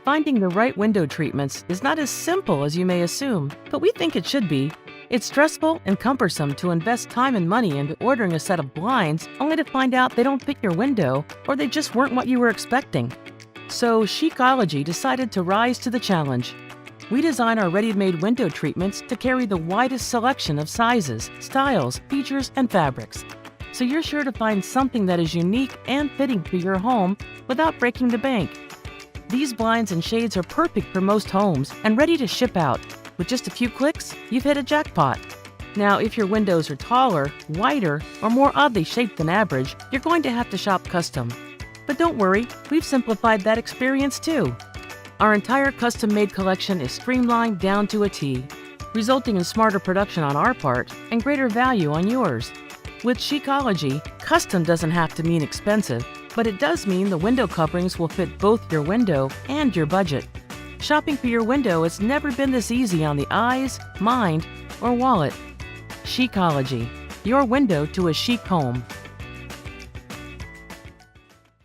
Finding the right window treatments is not as simple as you may assume, but we think it should be. It's stressful and cumbersome to invest time and money into ordering a set of blinds only to find out they don't fit your window or they just weren't what you were expecting. So Chicology decided to rise to the challenge. We design our ready-made window treatments to carry the widest selection of sizes, styles, features, and fabrics. So you're sure to find something that is unique and fitting for your home without breaking the bank. These blinds and shades are perfect for most homes and ready to ship out. With just a few clicks, you've hit a jackpot. Now, if your windows are taller, wider, or more oddly shaped than average, you're going to have to shop custom. But don't worry, we've simplified that experience too. Our entire custom-made collection is streamlined down to a T, resulting in smarter production on our part and greater value on yours. With Chicology, custom doesn't have to mean expensive, but it does mean the window coverings will fit both your window and your budget. Shopping for your window has never been this easy on the eyes, mind, or wallet. Chicology, your window to a chic home.